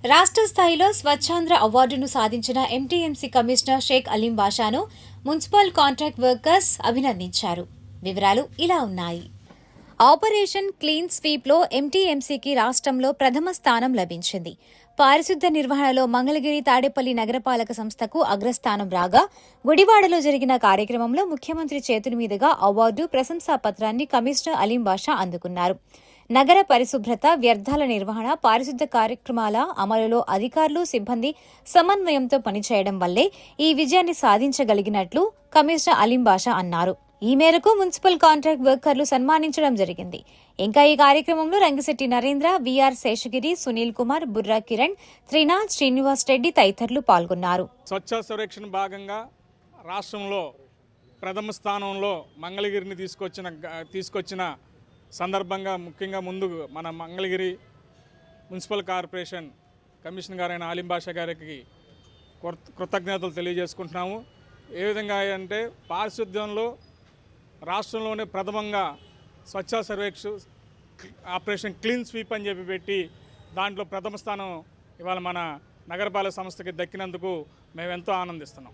రాష్ట్ర స్థాయిలో స్వచ్ఛాంధ్ర అవార్డును సాధించిన ఎంటీఎంసీ కమిషనర్ షేక్ అలీం బాషాను మున్సిపల్ కాంట్రాక్ట్ వర్కర్స్ అభినందించారు. వివరాలు ఇలా ఉన్నాయి. ఆపరేషన్ క్లీన్ స్వీప్లో ఎంటీఎంసీకి రాష్ట్రంలో ప్రథమ స్థానం లభించింది. పారిశుద్ధ్య నిర్వహణలో మంగళగిరి తాడేపల్లి నగరపాలక సంస్థకు అగ్రస్థానం రాగా, గుడివాడలో జరిగిన కార్యక్రమంలో ముఖ్యమంత్రి చేతుల మీదుగా అవార్డు, ప్రశంసా పత్రాన్ని కమిషనర్ అలీం బాషా అందుకున్నారు. నగర పరిశుభ్రత, వ్యర్థాల నిర్వహణ, పారిశుద్ధ్య కార్యక్రమాల అమలులో అధికారులు, సిబ్బంది సమన్వయంతో పనిచేయడం వల్లే ఈ విజయాన్ని సాధించగలిగినట్లు కమిషనర్ అలీం బాషా అన్నారు. ఈ మేరకు మున్సిపల్ కాంట్రాక్ట్ వర్కర్లు సన్మానించడం జరిగింది. ఇంకా ఈ కార్యక్రమంలో రంగిశెట్టి నరేంద్ర, విఆర్ శేషగిరి, సునీల్ కుమార్, బుర్రా కిరణ్, త్రినాథ్, శ్రీనివాస్ రెడ్డి తదితరులు పాల్గొన్నారు. స్వచ్ఛ సర్వేక్షణ భాగంగా రాష్ట్రంలో ప్రథమ స్థానంలో మంగళగిరిని తీసుకొచ్చిన సందర్భంగా ముఖ్యంగా ముందు మన మంగళగిరి మున్సిపల్ కార్పొరేషన్ కమిషనర్ గారైన అలీం బాషా గారికి కృతజ్ఞతలు తెలియజేసుకుంటున్నాము. ఏ విధంగా అంటే పారిశుద్ధ్యంలో రాష్ట్రంలోనే ప్రథమంగా స్వచ్ఛ సర్వేక్షణ ఆపరేషన్ క్లీన్ స్వీప్ అని చెప్పి పెట్టి దాంట్లో ప్రథమ స్థానం ఇవాళ మన నగరపాలక సంస్థకి దక్కినందుకు మేము ఎంతో ఆనందిస్తున్నాం.